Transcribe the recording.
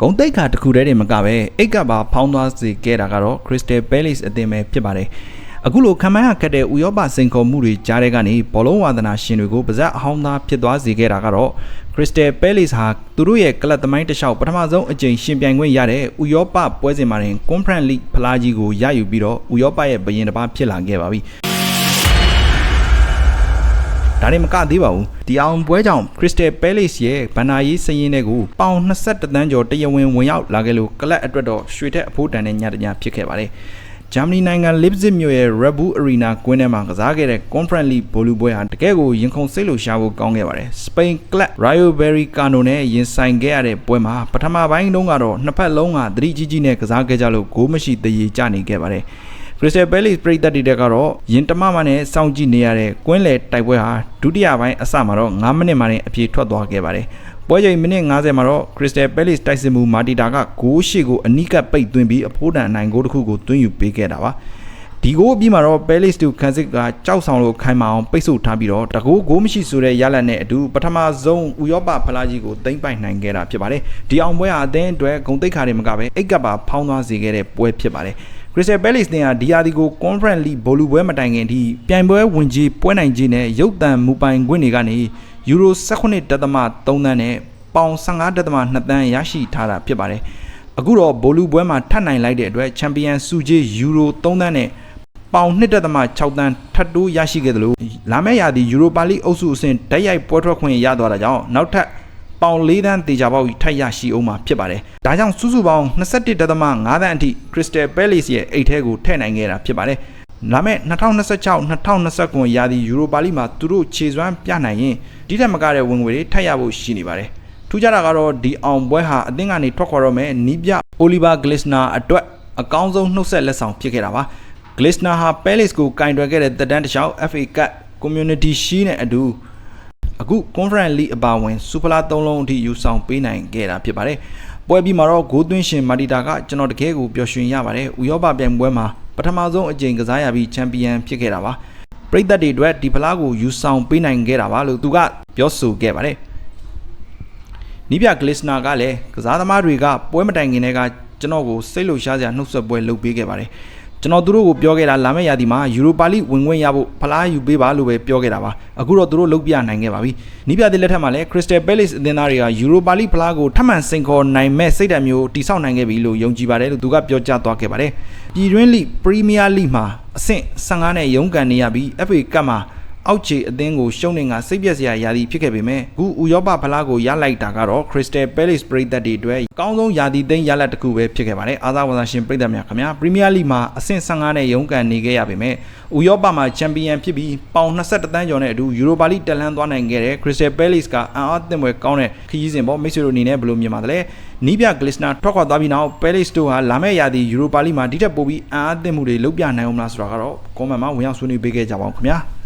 ဂုံတိတ်ခါတစ်ခုတည်းတင်မကပဲအိတ်ကပါဖောင်းသွားစေခဲ့တာကတော့ Crystal Palace အသင်းပဲဖြစ်ပါတယ်အခုလိုခံမှန်းရခက်တဲ့ဥရောပစိန်ခေါ်မှုတွေကြားတဲ့ကနေဘောလုံးဝါသနာရှင်တွေကိုပါဇက်အဟောင်းသားဖြစ်သွားစေခဲ့တာကတော့ Crystal Palace ဟာသူတို့ရဲ့ကလပ်သမိုင်းတစ်လျှောက်ပထမဆုံးအကြိမ်ရှင်ပြိုင်ခွင့်ရတဲ့ဥရောပပွဲစဉ်မှာတင် Conference League ဖလားကြီးကိုရယူပြီးတော့ဥရောပရဲ့ဘရင်တစ်ပါးဖြစ်လာခဲ့ပါပြီဒါနဲ့မကသေးပါဘူးဒီအောင်ပွဲကြောင့် Crystal Palace ရဲ့ဘန်နာရေးစရင်တွေကိုပေါင်21တန်းကျော်တရားဝင်ရောက်လာခဲ့လို့ကလပ်အတွက်တော့ရွှေထက်အဖိုးတန်တဲ့ညတညဖြစ်ခဲ့ပါတယ်ဂျာမနီနိုင်ငံလစ်ဇစ်မြို့ရဲ့ Red Bull Arena ကွင်းထဲမှာကစားခဲ့တဲ့ Conference League ဘောလုံးပွဲဟာတကယ်ကိုရင်ခုန်စိတ်လို့ရှာဖို့ကောင်းခဲ့ပါတယ်။ Spain Club Rayo Vallecano နဲ့ရင်ဆိုင်ခဲ့ရတဲ့ပွဲမှာပထမပိုင်းတုန်းကတော့နှစ်ဖက်လုံးကသတိကြီးကြီးနဲ့ကစားခဲ့ကြလို့ဂိုးမရှိတရေကျနေခဲ့ပါတယ်။ Crystal Palace ပရိသတ်တွေကတော့ရင်တမမနဲ့စောင့်ကြည့်နေရတဲ့ကွင်းလယ်တိုက်ပွဲဟာဒုတိယပိုင်းအစမှာတော့9မိနစ်မှတင်အပြေထွက်သွားခဲ့ပါတယ်။ပွဲချိန်မိနစ်90မှာတော့ Crystal Palace တိုက်စစ်မှုမာတီတာကဂိုးရှိကိုအနီးကပ်ပိတ်သွင်းပြီးအဖိုးတန်အနိုင်ဂိုးတစ်ခုကိုသွင်းယူပေးခဲ့တာပါ။ဒီဂိုးအပြီးမှာတော့ Palace တူခန်းစစ်ကကြောက်ဆောင်လို့ခိုင်မာအောင်ပိတ်ဆို့ထားပြီးတော့တကူဂိုးမရှိဆိုတဲ့ရလဒ်နဲ့အတူပထမဆုံးဥရောပဖလားကြီးကိုသိမ်းပိုက်နိုင်ခဲ့တာဖြစ်ပါတယ်။ဒီအောင်ပွဲဟာအသင်းအတွက်ဂုဏ်သိက္ခာတွေမကပဲအိတ်ကပ်ပါဖောင်းသွားစေခဲ့တဲ့ပွဲဖြစ်ပါတယ်။ Crystal Palace တင်ဟာဒီယာဒီကို Conference League ဘောလုံးပွဲမတိုင်ခင်ထိပြိုင်ပွဲဝင်ကြီးပွဲနိုင်ကြီးနဲ့ရုပ်တံမူပိုင်ခွင့်တွေကနေယူရို 18.3 သန်းနဲ့ပေါင် 15.2 သန်းရရှိထားတာဖြစ်ပါတယ်။အခုတော့ဘောလုံးပွဲမှာထပ်နိုင်လိုက်တဲ့အတွက်ချန်ပီယံဆုကြေးယူရို 3 သန်းနဲ့ပေါင် 2.6 သန်းထပ်တိုးရရှိခဲ့တယ်လို့လာမယ့်ရာသီယူရိုပါလိအုပ်စုအဆင့်ဓာတ်ရိုက်ပွဲထွက်ခွင့်ရသွားတာကြောင့်နောက်ထပ်ပေါင် 4 သန်းတေချာပေါက်ထပ်ရရှိအောင်မှာဖြစ်ပါတယ်။ဒါကြောင့်စုစုပေါင်း 21.5 သန်းအထိ Crystal Palace ရဲ့အိတ်ထဲကိုထည့်နိုင်ခဲ့တာဖြစ်ပါတယ်။လာမယ့် 2026-2029 ရာသီယူရိုပါလိမှာသူတို့ခြေစွမ်းပြနိုင်ရင်ဒီထက်မကတဲ့ဝင်ငွေတွေထပ်ရဖို့ရှိနေပါတယ်။ထူးခြားတာကတော့ဒီအောင်ပွဲဟာအသင်းကနေထွက်ခွာတော့မဲ့နီးပြ Oliver Glasner အတွက်အကောင်းဆုံးနှုတ်ဆက်လက်ဆောင်ဖြစ်ခဲ့တာပါ။ Glasner ဟာ Palace ကိုကင်တွယ်ခဲ့တဲ့သက်တမ်းတစ်လျှောက် FA Cup Community Shield နဲ့အတူအခု Conference League အပါဝင်စူပလာ3လုံးအထိယူဆောင်ပေးနိုင်ခဲ့တာဖြစ်ပါတယ်။ပွဲပြီးမှာတော့ဂိုးသွင်းရှင်မာတီတာကကျွန်တော်တကယ်ကိုပျော်ရွှင်ရပါတယ်။ဥရောပပြိုင်ပွဲမှာပထမဆုံးအကြိမ်ကစားရပြီးချန်ပီယံဖြစ်ခဲ့တာပါ။ပရိသတ်တွေအတွက်ဒီဖလားကိုယူဆောင်ပေးနိုင်ခဲ့တာပါလို့သူကပြောဆိုခဲ့ပါတယ်။နီးပြဂလစ်နာကလည်းကစားသမားတွေကပွဲမတိုင်ခင်တည်းကကျွန်တော်ကိုစိတ်လှုပ်ရှားစရာနှုတ်ဆက်ပွဲလုပ်ပေးခဲ့ပါတယ်။ကျွန်တော်တို့ကိုပြောခဲ့တာလာမယ့်ရာသီမှာယူရိုပါလိဝင်ခွင့်ရဖို့ဖလားယူပေးပါလို့ပဲပြောခဲ့တာပါအခုတော့သူတို့လုပ်ပြနိုင်ခဲ့ပါပြီနီးပြတဲ့လက်ထက်မှာလည်း Crystal Palace အသင်းသားတွေကယူရိုပါလိဖလားကိုထပ်မံစိန်ခေါ်နိုင်မဲ့စိတ်ဓာတ်မျိုးတိစောက်နိုင်ခဲ့ပြီလို့ယုံကြည်ပါတယ်လို့သူကပြောကြားသွားခဲ့ပါတယ်ပြည်တွင်းလိပရီးမီးယားလိမှာအဆင့်15နဲ့ရုန်းကန်နေရပြီး FA Cup မှာအောက်ခြေအသင်းကိုရှုံးနေကစိတ်ပြက်စရာရာသီဖြစ်ခဲ့ပေမဲ့အခုဥရောပဖလားကိုရလိုက်တာကတော့ Crystal Palace ပရိသတ်တွေအတွက်အကောင်းဆုံးရာသီသိမ်းရလဒ်တစ်ခုပဲဖြစ်ခဲ့ပါတယ်အားသာဝါသရှင်ပရိသတ်များခင်ဗျာ Premier League မှာအဆင့်15နဲ့ရုန်းကန်နေခဲ့ရပေမဲ့ဥရောပမှာချန်ပီယံဖြစ်ပြီးပေါင်21တန်းကျော်နဲ့အတူ Europa League တက်လှမ်းသွားနိုင်ခဲ့တဲ့ Crystal Palace ကအံ့အားသင့်ဖွယ်ကောင်းတဲ့ခရီးစဉ်ပေါ့မိတ်ဆွေတို့အနေနဲ့ဘယ်လိုမြင်ပါသလဲနီးပြ Glasner ထွက်ခွာသွားပြီးနောက် Palace တို့ဟာလာမယ့်ရာသီ Europa League မှာဒီထက်ပိုပြီးအံ့အားသင့်မှုတွေလုပ်ပြနိုင်အောင်မလားဆိုတာကတော့ comment မှာဝင်ရောက်ဆွေးနွေးပေးခဲ့ကြပါဦးခင်ဗျာ